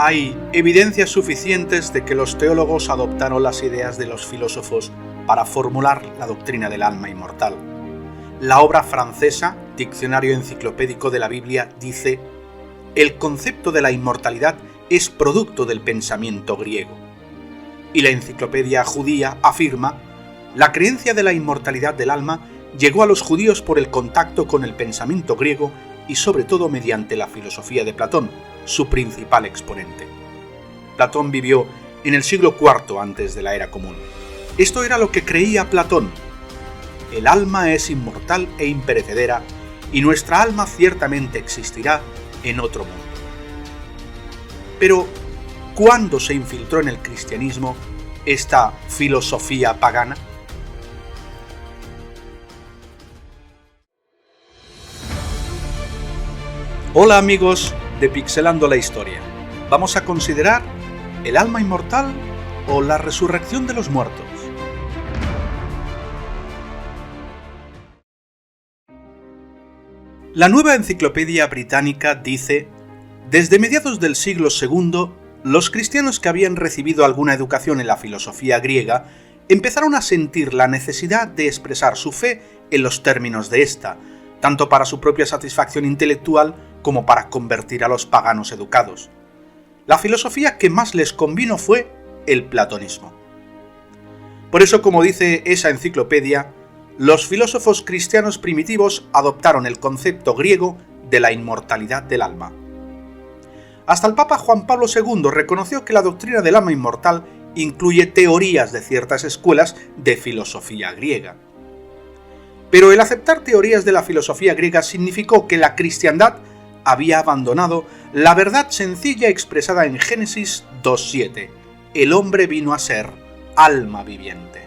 Hay evidencias suficientes de que los teólogos adoptaron las ideas de los filósofos para formular la doctrina del alma inmortal. La obra francesa, Diccionario Enciclopédico de la Biblia, dice: el concepto de la inmortalidad es producto del pensamiento griego. Y la enciclopedia judía afirma: la creencia de la inmortalidad del alma llegó a los judíos por el contacto con el pensamiento griego y sobre todo mediante la filosofía de Platón, su principal exponente. Platón vivió en el siglo IV antes de la era común. Esto era lo que creía Platón. El alma es inmortal e imperecedera, y nuestra alma ciertamente existirá en otro mundo. Pero, ¿cuándo se infiltró en el cristianismo esta filosofía pagana? Hola amigos de Pixelando la Historia. Vamos a considerar el alma inmortal o la resurrección de los muertos. La Nueva Enciclopedia Británica dice: desde mediados del siglo II, los cristianos que habían recibido alguna educación en la filosofía griega empezaron a sentir la necesidad de expresar su fe en los términos de esta, tanto para su propia satisfacción intelectual como para convertir a los paganos educados. La filosofía que más les convino fue el platonismo. Por eso, como dice esa enciclopedia, los filósofos cristianos primitivos adoptaron el concepto griego de la inmortalidad del alma. Hasta el Papa Juan Pablo II reconoció que la doctrina del alma inmortal incluye teorías de ciertas escuelas de filosofía griega. Pero el aceptar teorías de la filosofía griega significó que la cristiandad había abandonado la verdad sencilla expresada en Génesis 2:7. El hombre vino a ser alma viviente.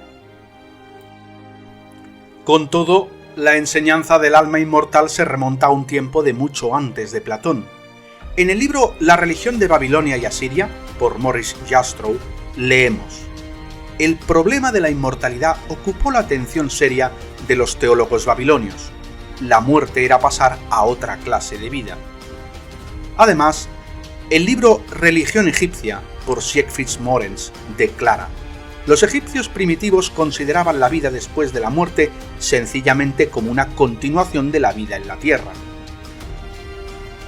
Con todo, la enseñanza del alma inmortal se remonta a un tiempo de mucho antes de Platón. En el libro La religión de Babilonia y Asiria, por Maurice Jastrow, leemos: el problema de la inmortalidad ocupó la atención seria de los teólogos babilonios. La muerte era pasar a otra clase de vida. Además, el libro Religión egipcia, por Siegfried Moritz, declara: los egipcios primitivos consideraban la vida después de la muerte sencillamente como una continuación de la vida en la tierra.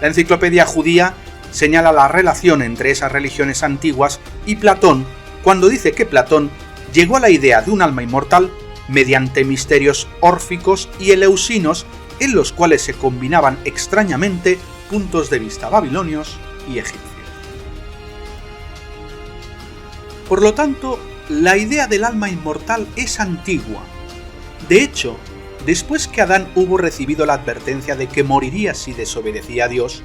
La enciclopedia judía señala la relación entre esas religiones antiguas y Platón cuando dice que Platón llegó a la idea de un alma inmortal mediante misterios órficos y eleusinos en los cuales se combinaban extrañamente puntos de vista babilonios y egipcios. Por lo tanto, la idea del alma inmortal es antigua. De hecho, después que Adán hubo recibido la advertencia de que moriría si desobedecía a Dios,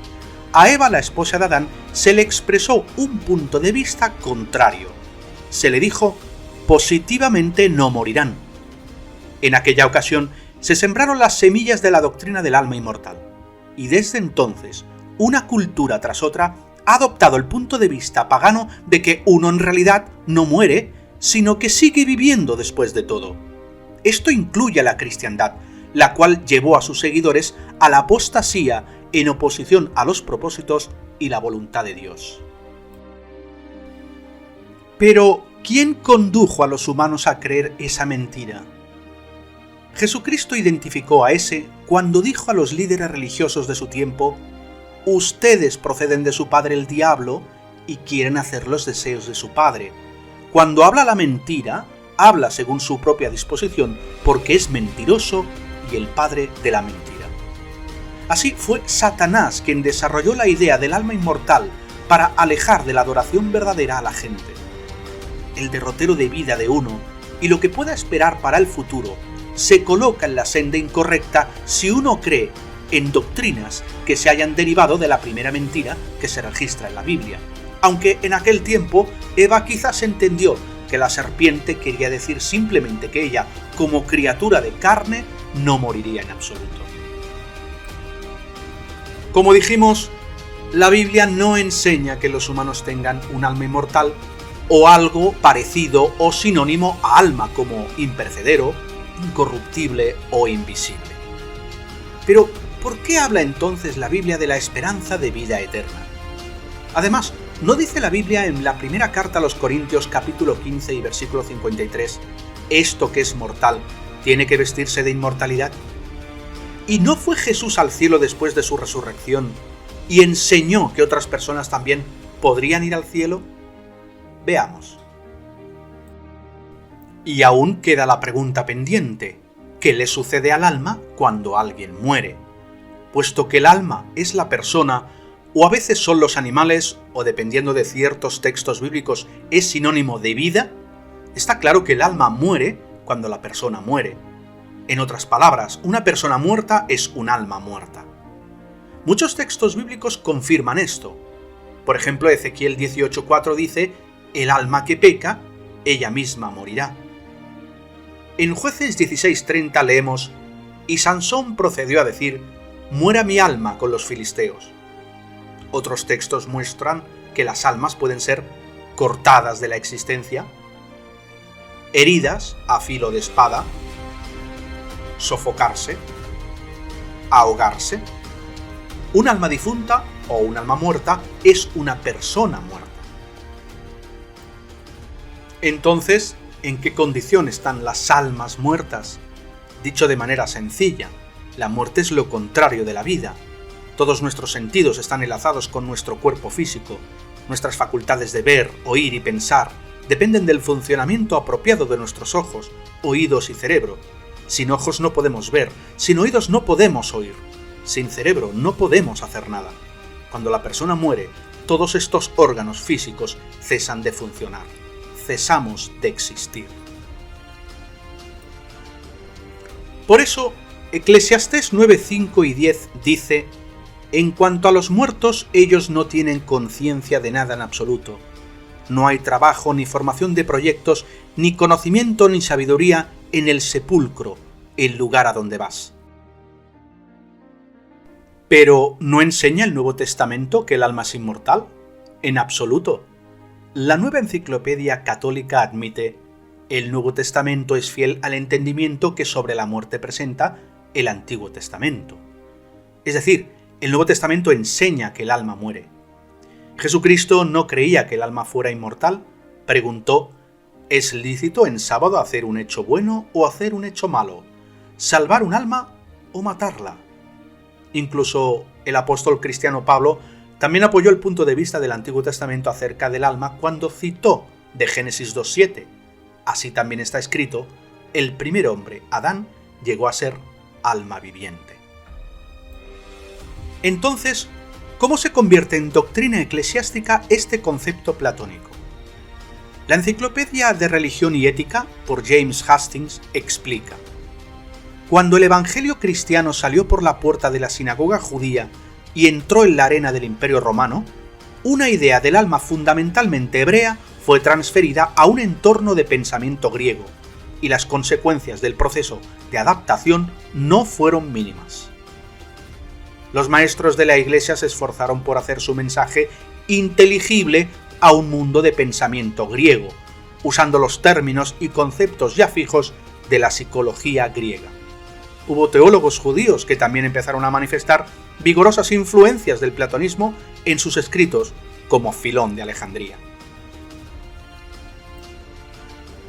a Eva, la esposa de Adán, se le expresó un punto de vista contrario. Se le dijo: positivamente no morirán. En aquella ocasión se sembraron las semillas de la doctrina del alma inmortal, y desde entonces, una cultura tras otra ha adoptado el punto de vista pagano de que uno en realidad no muere, sino que sigue viviendo después de todo. Esto incluye a la cristiandad, la cual llevó a sus seguidores a la apostasía en oposición a los propósitos y la voluntad de Dios. Pero, ¿quién condujo a los humanos a creer esa mentira? Jesucristo identificó a ese cuando dijo a los líderes religiosos de su tiempo: ustedes proceden de su padre el diablo y quieren hacer los deseos de su padre. Cuando habla la mentira, habla según su propia disposición, porque es mentiroso y el padre de la mentira. Así fue Satanás quien desarrolló la idea del alma inmortal para alejar de la adoración verdadera a la gente. El derrotero de vida de uno y lo que pueda esperar para el futuro se coloca en la senda incorrecta si uno cree en doctrinas que se hayan derivado de la primera mentira que se registra en la Biblia. Aunque en aquel tiempo Eva quizás entendió que la serpiente quería decir simplemente que ella, como criatura de carne, no moriría en absoluto. Como dijimos, la Biblia no enseña que los humanos tengan un alma inmortal o algo parecido o sinónimo a alma, como imperecedero, incorruptible o invisible. Pero, ¿por qué habla entonces la Biblia de la esperanza de vida eterna? Además, ¿No dice la Biblia en la primera carta a los Corintios capítulo 15 y versículo 53, esto que es mortal tiene que vestirse de inmortalidad? ¿Y no fue Jesús al cielo después de su resurrección y enseñó que otras personas también podrían ir al cielo? Veamos. Y aún queda la pregunta pendiente, ¿qué le sucede al alma cuando alguien muere? Puesto que el alma es la persona, o a veces son los animales, o dependiendo de ciertos textos bíblicos es sinónimo de vida, está claro que el alma muere cuando la persona muere. En otras palabras, una persona muerta es un alma muerta. Muchos textos bíblicos confirman esto. Por ejemplo, Ezequiel 18:4 dice, el alma que peca, ella misma morirá. En Jueces 16:30 leemos, y Sansón procedió a decir, muera mi alma con los filisteos. Otros textos muestran que las almas pueden ser cortadas de la existencia, heridas a filo de espada, sofocarse, ahogarse. Un alma difunta o un alma muerta es una persona muerta. Entonces, ¿en qué condición están las almas muertas? Dicho de manera sencilla, la muerte es lo contrario de la vida. Todos nuestros sentidos están enlazados con nuestro cuerpo físico. Nuestras facultades de ver, oír y pensar dependen del funcionamiento apropiado de nuestros ojos, oídos y cerebro. Sin ojos no podemos ver, sin oídos no podemos oír, sin cerebro no podemos hacer nada. Cuando la persona muere, todos estos órganos físicos cesan de funcionar, cesamos de existir. Por eso, Eclesiastés 9:5 y 10 dice, en cuanto a los muertos, ellos no tienen conciencia de nada en absoluto. No hay trabajo, ni formación de proyectos, ni conocimiento, ni sabiduría en el sepulcro, el lugar a donde vas. Pero, ¿no enseña el Nuevo Testamento que el alma es inmortal? En absoluto. La Nueva Enciclopedia Católica admite, el Nuevo Testamento es fiel al entendimiento que sobre la muerte presenta el Antiguo Testamento. Es decir, el Nuevo Testamento enseña que el alma muere. Jesucristo no creía que el alma fuera inmortal. Preguntó, ¿es lícito en sábado hacer un hecho bueno o hacer un hecho malo? ¿Salvar un alma o matarla? Incluso el apóstol cristiano Pablo también apoyó el punto de vista del Antiguo Testamento acerca del alma cuando citó de Génesis 2:7. Así también está escrito, el primer hombre, Adán, llegó a ser alma viviente. Entonces, ¿cómo se convierte en doctrina eclesiástica este concepto platónico? La Enciclopedia de Religión y Ética, por James Hastings, explica: cuando el evangelio cristiano salió por la puerta de la sinagoga judía y entró en la arena del Imperio Romano, una idea del alma fundamentalmente hebrea fue transferida a un entorno de pensamiento griego, y las consecuencias del proceso de adaptación no fueron mínimas. Los maestros de la Iglesia se esforzaron por hacer su mensaje inteligible a un mundo de pensamiento griego, usando los términos y conceptos ya fijos de la psicología griega. Hubo teólogos judíos que también empezaron a manifestar vigorosas influencias del platonismo en sus escritos, como Filón de Alejandría.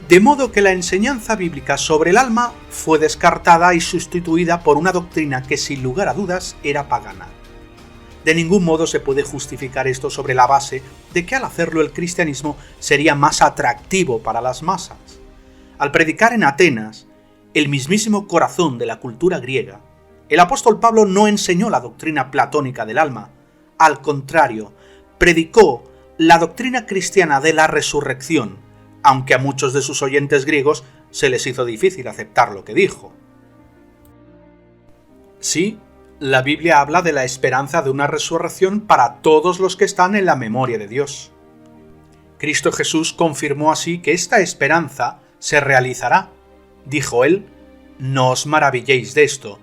De modo que la enseñanza bíblica sobre el alma fue descartada y sustituida por una doctrina que sin lugar a dudas era pagana. De ningún modo se puede justificar esto sobre la base de que al hacerlo el cristianismo sería más atractivo para las masas. Al predicar en Atenas, el mismísimo corazón de la cultura griega, el apóstol Pablo no enseñó la doctrina platónica del alma. Al contrario, predicó la doctrina cristiana de la resurrección, aunque a muchos de sus oyentes griegos se les hizo difícil aceptar lo que dijo. Sí, la Biblia habla de la esperanza de una resurrección para todos los que están en la memoria de Dios. Cristo Jesús confirmó así que esta esperanza se realizará. Dijo él, no os maravilléis de esto,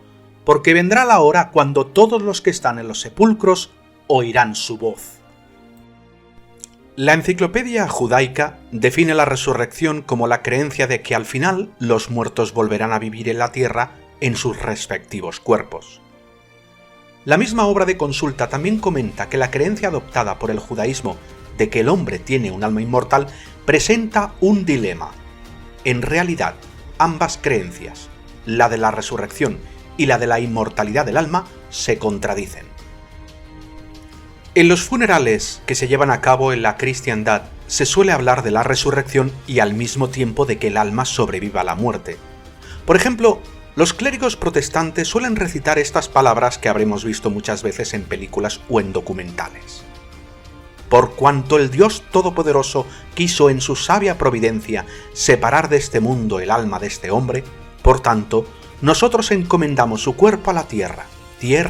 porque vendrá la hora cuando todos los que están en los sepulcros oirán su voz. La enciclopedia judaica define la resurrección como la creencia de que al final los muertos volverán a vivir en la tierra en sus respectivos cuerpos. La misma obra de consulta también comenta que la creencia adoptada por el judaísmo de que el hombre tiene un alma inmortal, presenta un dilema. En realidad, ambas creencias, la de la resurrección y la de la inmortalidad del alma, se contradicen. En los funerales que se llevan a cabo en la cristiandad, se suele hablar de la resurrección y al mismo tiempo de que el alma sobreviva a la muerte. Por ejemplo, los clérigos protestantes suelen recitar estas palabras que habremos visto muchas veces en películas o en documentales. Por cuanto el Dios Todopoderoso quiso en su sabia providencia separar de este mundo el alma de este hombre, por tanto, nosotros encomendamos su cuerpo a la tierra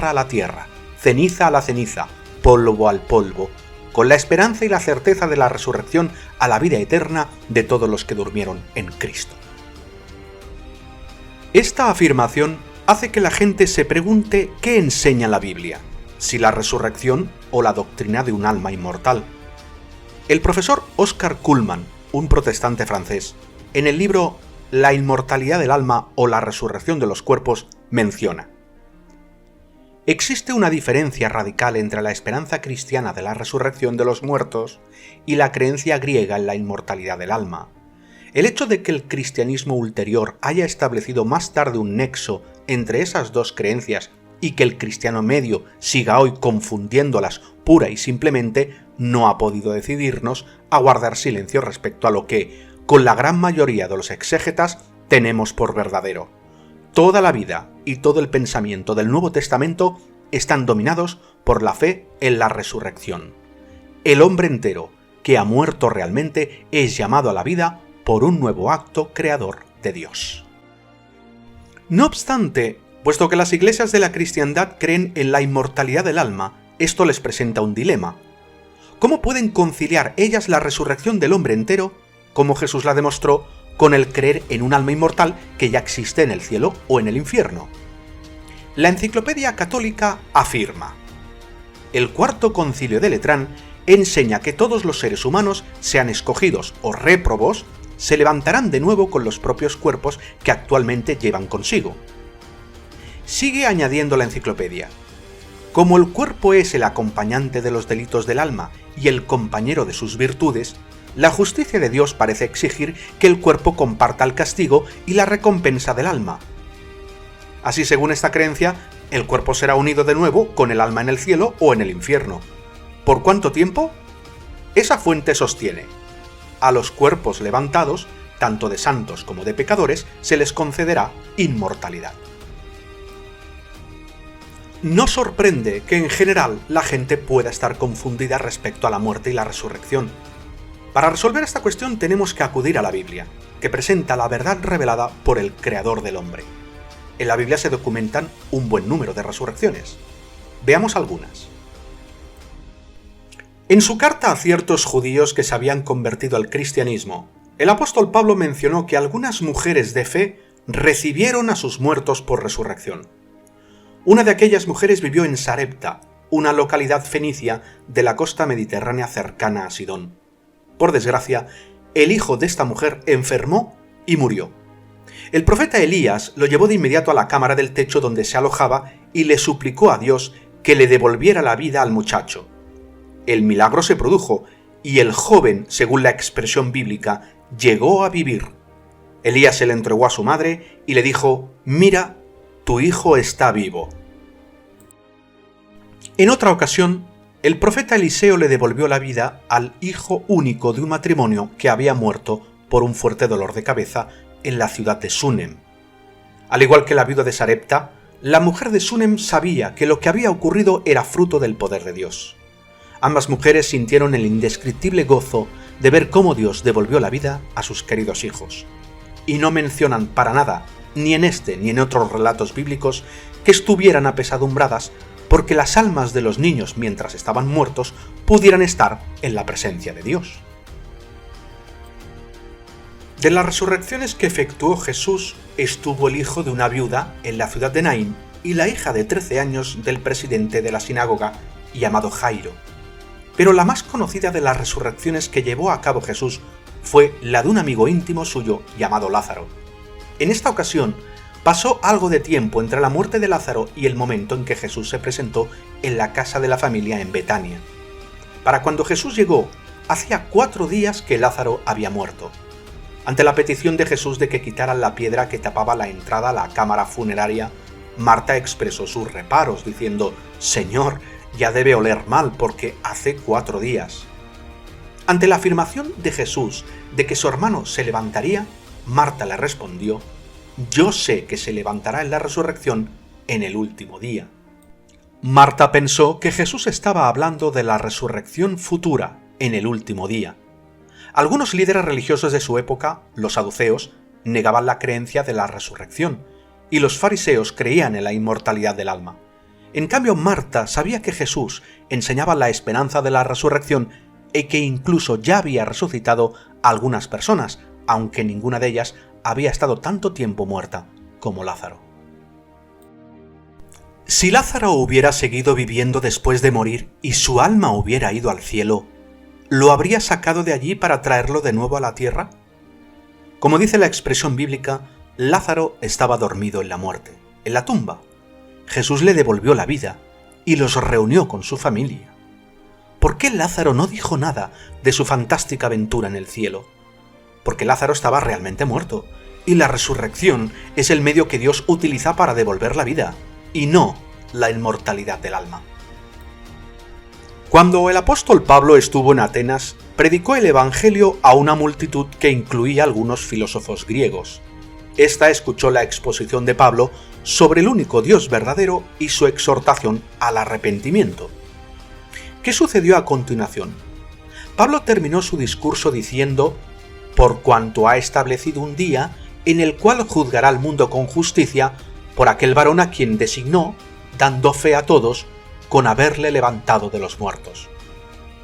a la tierra, ceniza a la ceniza, polvo al polvo, con la esperanza y la certeza de la resurrección a la vida eterna de todos los que durmieron en Cristo. Esta afirmación hace que la gente se pregunte qué enseña la Biblia, si la resurrección o la doctrina de un alma inmortal. El profesor Oscar Cullmann, un protestante francés, en el libro La inmortalidad del alma o la resurrección de los cuerpos, menciona: existe una diferencia radical entre la esperanza cristiana de la resurrección de los muertos y la creencia griega en la inmortalidad del alma. El hecho de que el cristianismo ulterior haya establecido más tarde un nexo entre esas dos creencias y que el cristiano medio siga hoy confundiéndolas pura y simplemente no ha podido decidirnos a guardar silencio respecto a lo que, con la gran mayoría de los exégetas, tenemos por verdadero. Toda la vida y todo el pensamiento del Nuevo Testamento están dominados por la fe en la resurrección. El hombre entero, que ha muerto realmente, es llamado a la vida por un nuevo acto creador de Dios. No obstante, puesto que las iglesias de la cristiandad creen en la inmortalidad del alma, esto les presenta un dilema. ¿Cómo pueden conciliar ellas la resurrección del hombre entero, como Jesús la demostró, con el creer en un alma inmortal que ya existe en el cielo o en el infierno? La Enciclopedia Católica afirma: el Cuarto Concilio de Letrán enseña que todos los seres humanos, sean escogidos o réprobos, se levantarán de nuevo con los propios cuerpos que actualmente llevan consigo. Sigue añadiendo la enciclopedia: como el cuerpo es el acompañante de los delitos del alma y el compañero de sus virtudes, la justicia de Dios parece exigir que el cuerpo comparta el castigo y la recompensa del alma. Así, según esta creencia, el cuerpo será unido de nuevo con el alma en el cielo o en el infierno. ¿Por cuánto tiempo? Esa fuente sostiene: a los cuerpos levantados, tanto de santos como de pecadores, se les concederá inmortalidad. No sorprende que en general la gente pueda estar confundida respecto a la muerte y la resurrección. Para resolver esta cuestión tenemos que acudir a la Biblia, que presenta la verdad revelada por el Creador del hombre. En la Biblia se documentan un buen número de resurrecciones. Veamos algunas. En su carta a ciertos judíos que se habían convertido al cristianismo, el apóstol Pablo mencionó que algunas mujeres de fe recibieron a sus muertos por resurrección. Una de aquellas mujeres vivió en Sarepta, una localidad fenicia de la costa mediterránea cercana a Sidón. Por desgracia, el hijo de esta mujer enfermó y murió. El profeta Elías lo llevó de inmediato a la cámara del techo donde se alojaba y le suplicó a Dios que le devolviera la vida al muchacho. El milagro se produjo y el joven, según la expresión bíblica, llegó a vivir. Elías se le entregó a su madre y le dijo: «Mira, tu hijo está vivo». En otra ocasión, el profeta Eliseo le devolvió la vida al hijo único de un matrimonio que había muerto por un fuerte dolor de cabeza en la ciudad de Súnem. Al igual que la viuda de Sarepta, la mujer de Súnem sabía que lo que había ocurrido era fruto del poder de Dios. Ambas mujeres sintieron el indescriptible gozo de ver cómo Dios devolvió la vida a sus queridos hijos. Y no mencionan para nada, ni en este ni en otros relatos bíblicos, que estuvieran apesadumbradas porque las almas de los niños mientras estaban muertos pudieran estar en la presencia de Dios. De las resurrecciones que efectuó Jesús estuvo el hijo de una viuda en la ciudad de Naín y la hija de 13 años del presidente de la sinagoga llamado Jairo. Pero la más conocida de las resurrecciones que llevó a cabo Jesús fue la de un amigo íntimo suyo llamado Lázaro. En esta ocasión pasó algo de tiempo entre la muerte de Lázaro y el momento en que Jesús se presentó en la casa de la familia en Betania. Para cuando Jesús llegó, Hacía 4 días que Lázaro había muerto. Ante la petición de Jesús de que quitaran la piedra que tapaba la entrada a la cámara funeraria, Marta expresó sus reparos diciendo: «Señor, ya debe oler mal porque hace 4 días». Ante la afirmación de Jesús de que su hermano se levantaría, Marta le respondió: «Yo sé que se levantará en la resurrección en el último día». Marta pensó que Jesús estaba hablando de la resurrección futura en el último día. Algunos líderes religiosos de su época, los saduceos, negaban la creencia de la resurrección, y los fariseos creían en la inmortalidad del alma. En cambio, Marta sabía que Jesús enseñaba la esperanza de la resurrección y que incluso ya había resucitado a algunas personas, aunque ninguna de ellas había estado tanto tiempo muerta como Lázaro. Si Lázaro hubiera seguido viviendo después de morir y su alma hubiera ido al cielo, ¿lo habría sacado de allí para traerlo de nuevo a la tierra? Como dice la expresión bíblica, Lázaro estaba dormido en la muerte, en la tumba. Jesús le devolvió la vida y los reunió con su familia. ¿Por qué Lázaro no dijo nada de su fantástica aventura en el cielo? Porque Lázaro estaba realmente muerto, y la resurrección es el medio que Dios utiliza para devolver la vida, y no la inmortalidad del alma. Cuando el apóstol Pablo estuvo en Atenas, predicó el Evangelio a una multitud que incluía algunos filósofos griegos. Esta escuchó la exposición de Pablo sobre el único Dios verdadero y su exhortación al arrepentimiento. ¿Qué sucedió a continuación? Pablo terminó su discurso diciendo: «Por cuanto ha establecido un día en el cual juzgará al mundo con justicia por aquel varón a quien designó, dando fe a todos con haberle levantado de los muertos».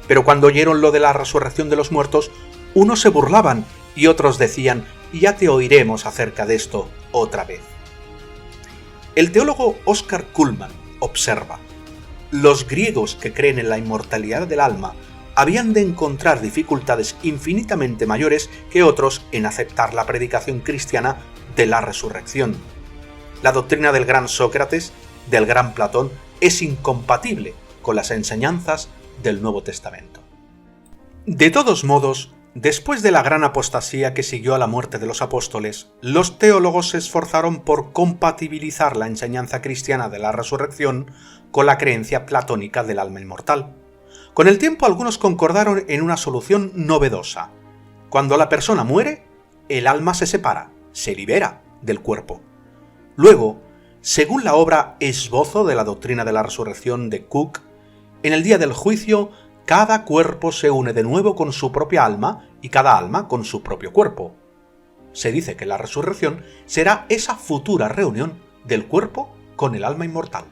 Pero cuando oyeron lo de la resurrección de los muertos, unos se burlaban y otros decían: «Ya te oiremos acerca de esto otra vez». El teólogo Oscar Cullmann observa: «Los griegos que creen en la inmortalidad del alma habían de encontrar dificultades infinitamente mayores que otros en aceptar la predicación cristiana de la resurrección. La doctrina del gran Sócrates, del gran Platón, es incompatible con las enseñanzas del Nuevo Testamento». De todos modos, después de la gran apostasía que siguió a la muerte de los apóstoles, los teólogos se esforzaron por compatibilizar la enseñanza cristiana de la resurrección con la creencia platónica del alma inmortal. Con el tiempo, algunos concordaron en una solución novedosa. Cuando la persona muere, el alma se separa, se libera del cuerpo. Luego, según la obra Esbozo de la doctrina de la resurrección de Cook, en el día del juicio, cada cuerpo se une de nuevo con su propia alma y cada alma con su propio cuerpo. Se dice que la resurrección será esa futura reunión del cuerpo con el alma inmortal.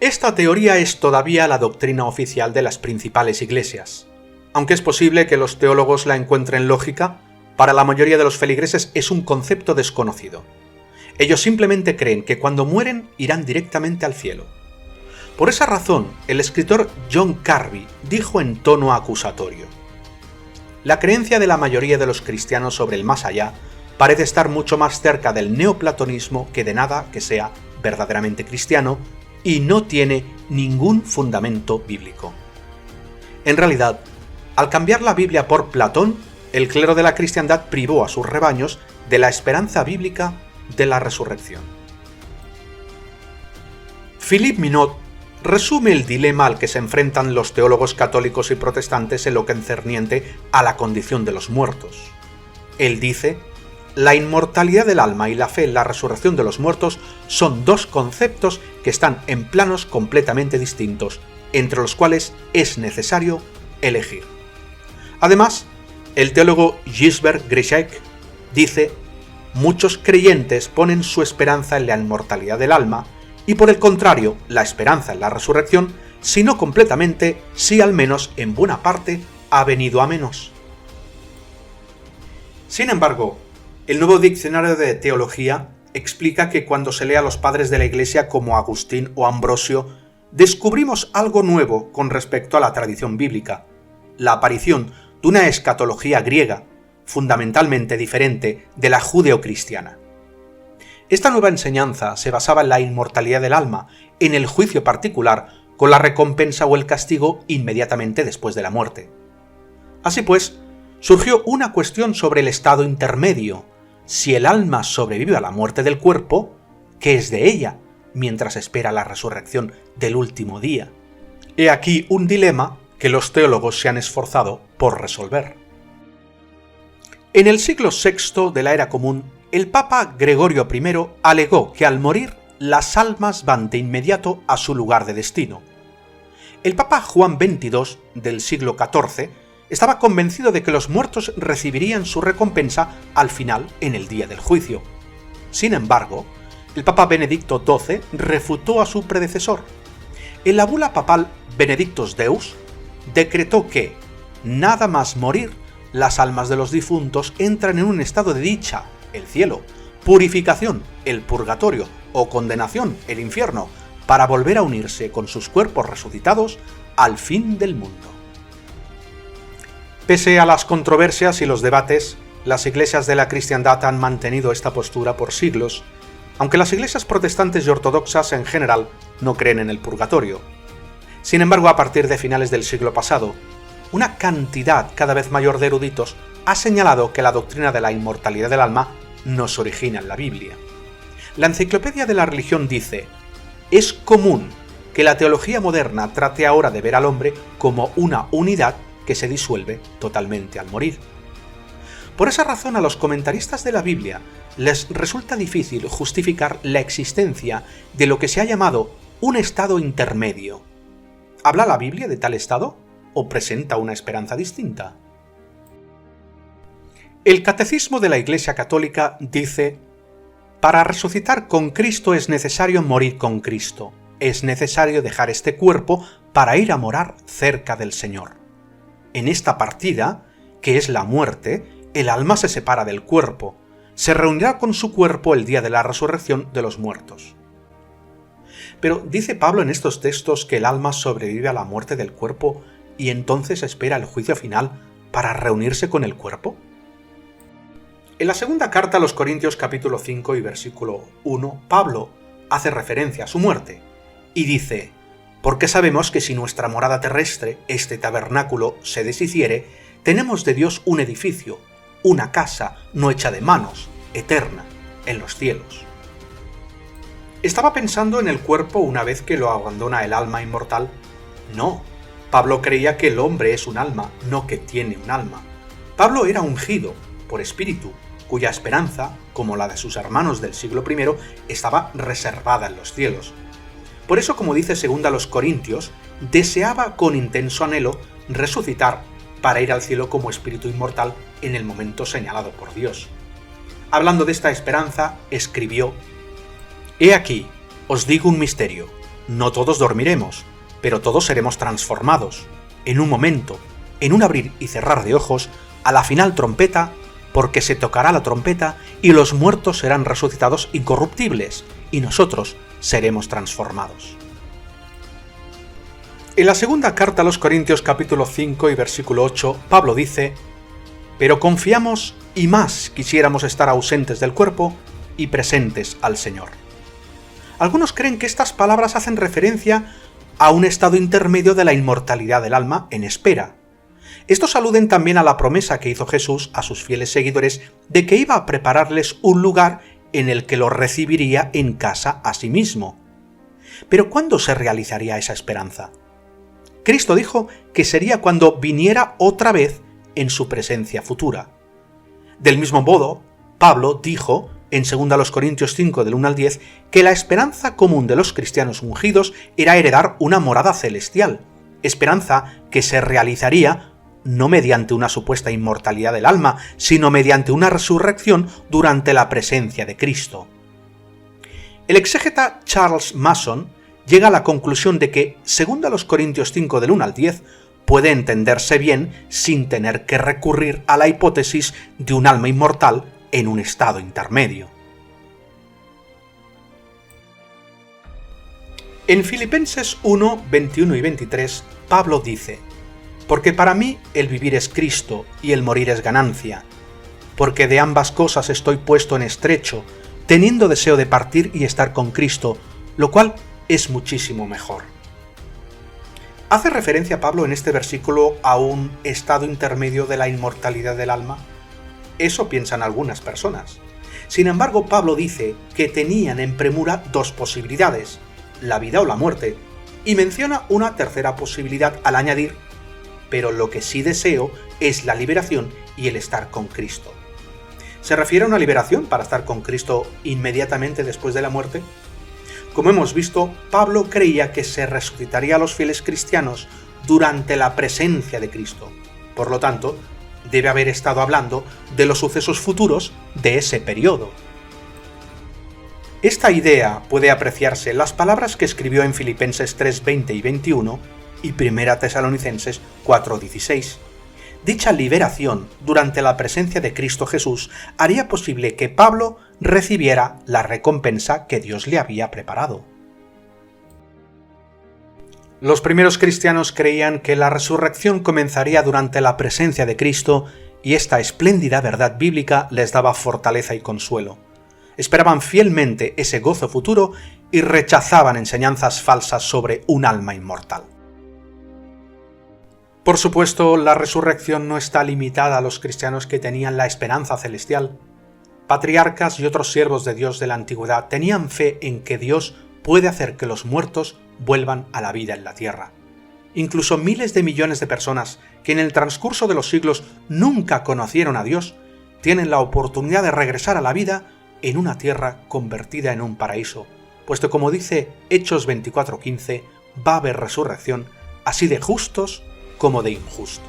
Esta teoría es todavía la doctrina oficial de las principales iglesias. Aunque es posible que los teólogos la encuentren lógica, para la mayoría de los feligreses es un concepto desconocido. Ellos simplemente creen que cuando mueren irán directamente al cielo. Por esa razón, el escritor John Carby dijo en tono acusatorio: «La creencia de la mayoría de los cristianos sobre el más allá parece estar mucho más cerca del neoplatonismo que de nada que sea verdaderamente cristiano y no tiene ningún fundamento bíblico». En realidad, al cambiar la Biblia por Platón, el clero de la cristiandad privó a sus rebaños de la esperanza bíblica de la resurrección. Philippe Minot resume el dilema al que se enfrentan los teólogos católicos y protestantes en lo concerniente a la condición de los muertos. Él dice: «La inmortalidad del alma y la fe en la resurrección de los muertos son dos conceptos que están en planos completamente distintos, entre los cuales es necesario elegir». Además, el teólogo Gisbert Grishek dice: «Muchos creyentes ponen su esperanza en la inmortalidad del alma y, por el contrario, la esperanza en la resurrección, si no completamente, sí al menos en buena parte, ha venido a menos». Sin embargo, el Nuevo Diccionario de Teología explica que cuando se lee a los padres de la Iglesia como Agustín o Ambrosio, descubrimos algo nuevo con respecto a la tradición bíblica: la aparición de una escatología griega, fundamentalmente diferente de la judeocristiana. Esta nueva enseñanza se basaba en la inmortalidad del alma, en el juicio particular, con la recompensa o el castigo inmediatamente después de la muerte. Así pues, surgió una cuestión sobre el estado intermedio. Si el alma sobrevive a la muerte del cuerpo, ¿qué es de ella mientras espera la resurrección del último día? He aquí un dilema que los teólogos se han esforzado por resolver. En el siglo VI de la era común, el Papa Gregorio I alegó que al morir las almas van de inmediato a su lugar de destino. El Papa Juan XXII del siglo XIV estaba convencido de que los muertos recibirían su recompensa al final en el día del juicio. Sin embargo, el Papa Benedicto XII refutó a su predecesor. En la bula papal Benedictus Deus decretó que, nada más morir, las almas de los difuntos entran en un estado de dicha, el cielo, purificación, el purgatorio, o condenación, el infierno, para volver a unirse con sus cuerpos resucitados al fin del mundo. Pese a las controversias y los debates, las iglesias de la cristiandad han mantenido esta postura por siglos, aunque las iglesias protestantes y ortodoxas en general no creen en el purgatorio. Sin embargo, a partir de finales del siglo pasado, una cantidad cada vez mayor de eruditos ha señalado que la doctrina de la inmortalidad del alma no se origina en la Biblia. La Enciclopedia de la Religión dice: es común que la teología moderna trate ahora de ver al hombre como una unidad que se disuelve totalmente al morir. Por esa razón, a los comentaristas de la Biblia les resulta difícil justificar la existencia de lo que se ha llamado un estado intermedio. ¿Habla la Biblia de tal estado o presenta una esperanza distinta? El Catecismo de la Iglesia Católica dice: para resucitar con Cristo es necesario morir con Cristo. Es necesario dejar este cuerpo para ir a morar cerca del Señor. En esta partida, que es la muerte, el alma se separa del cuerpo, se reunirá con su cuerpo el día de la resurrección de los muertos. Pero dice Pablo en estos textos que el alma sobrevive a la muerte del cuerpo y entonces espera el juicio final para reunirse con el cuerpo. En la segunda carta a los Corintios capítulo 5 y versículo 1, Pablo hace referencia a su muerte y dice: porque sabemos que si nuestra morada terrestre, este tabernáculo, se deshiciere, tenemos de Dios un edificio, una casa no hecha de manos, eterna, en los cielos. ¿Estaba pensando en el cuerpo una vez que lo abandona el alma inmortal? No, Pablo creía que el hombre es un alma, no que tiene un alma. Pablo era ungido por espíritu, cuya esperanza, como la de sus hermanos del siglo I, estaba reservada en los cielos. Por eso, como dice 2 Corintios, deseaba con intenso anhelo resucitar para ir al cielo como espíritu inmortal en el momento señalado por Dios. Hablando de esta esperanza, escribió: «He aquí, os digo un misterio, no todos dormiremos, pero todos seremos transformados, en un momento, en un abrir y cerrar de ojos, a la final trompeta, porque se tocará la trompeta y los muertos serán resucitados incorruptibles, y nosotros seremos transformados». En la segunda carta a los Corintios capítulo 5 y versículo 8, Pablo dice: «Pero confiamos y más quisiéramos estar ausentes del cuerpo y presentes al Señor». Algunos creen que estas palabras hacen referencia a un estado intermedio de la inmortalidad del alma en espera. Estos aluden también a la promesa que hizo Jesús a sus fieles seguidores de que iba a prepararles un lugar en el que los recibiría en casa a sí mismo. Pero ¿cuándo se realizaría esa esperanza? Cristo dijo que sería cuando viniera otra vez en su presencia futura. Del mismo modo, Pablo dijo en 2 Corintios 5 del 1 al 10 que la esperanza común de los cristianos ungidos era heredar una morada celestial, esperanza que se realizaría no mediante una supuesta inmortalidad del alma, sino mediante una resurrección durante la presencia de Cristo. El exégeta Charles Mason llega a la conclusión de que, según a los Corintios 5 del 1 al 10, puede entenderse bien sin tener que recurrir a la hipótesis de un alma inmortal en un estado intermedio. En Filipenses 1, 21 y 23, Pablo dice: «Porque para mí el vivir es Cristo y el morir es ganancia, porque de ambas cosas estoy puesto en estrecho, teniendo deseo de partir y estar con Cristo, lo cual es muchísimo mejor». ¿Hace referencia Pablo en este versículo a un estado intermedio de la inmortalidad del alma? Eso piensan algunas personas. Sin embargo, Pablo dice que tenían en premura dos posibilidades, la vida o la muerte, y menciona una tercera posibilidad al añadir: pero lo que sí deseo es la liberación y el estar con Cristo. ¿Se refiere a una liberación para estar con Cristo inmediatamente después de la muerte? Como hemos visto, Pablo creía que se resucitaría a los fieles cristianos durante la presencia de Cristo. Por lo tanto, debe haber estado hablando de los sucesos futuros de ese periodo. Esta idea puede apreciarse en las palabras que escribió en Filipenses 3:20 y 21 y 1 Tesalonicenses 4:16. Dicha liberación durante la presencia de Cristo Jesús haría posible que Pablo recibiera la recompensa que Dios le había preparado. Los primeros cristianos creían que la resurrección comenzaría durante la presencia de Cristo y esta espléndida verdad bíblica les daba fortaleza y consuelo. Esperaban fielmente ese gozo futuro y rechazaban enseñanzas falsas sobre un alma inmortal. Por supuesto, la resurrección no está limitada a los cristianos que tenían la esperanza celestial. Patriarcas y otros siervos de Dios de la antigüedad tenían fe en que Dios puede hacer que los muertos vuelvan a la vida en la tierra. Incluso miles de millones de personas que en el transcurso de los siglos nunca conocieron a Dios, tienen la oportunidad de regresar a la vida en una tierra convertida en un paraíso, puesto como dice Hechos 24:15, va a haber resurrección así de justos como de injustos.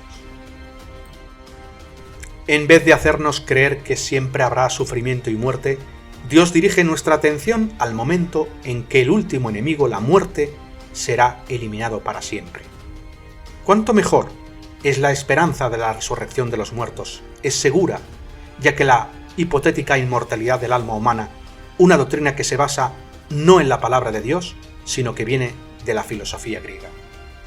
En vez de hacernos creer que siempre habrá sufrimiento y muerte, Dios dirige nuestra atención al momento en que el último enemigo, la muerte, será eliminado para siempre. ¿Cuánto mejor es la esperanza de la resurrección de los muertos? Es segura, ya que la hipotética inmortalidad del alma humana, una doctrina que se basa no en la palabra de Dios, sino que viene de la filosofía griega.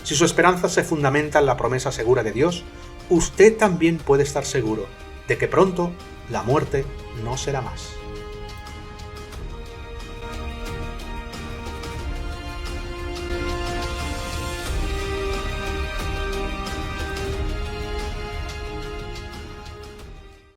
Si su esperanza se fundamenta en la promesa segura de Dios, usted también puede estar seguro de que pronto la muerte no será más.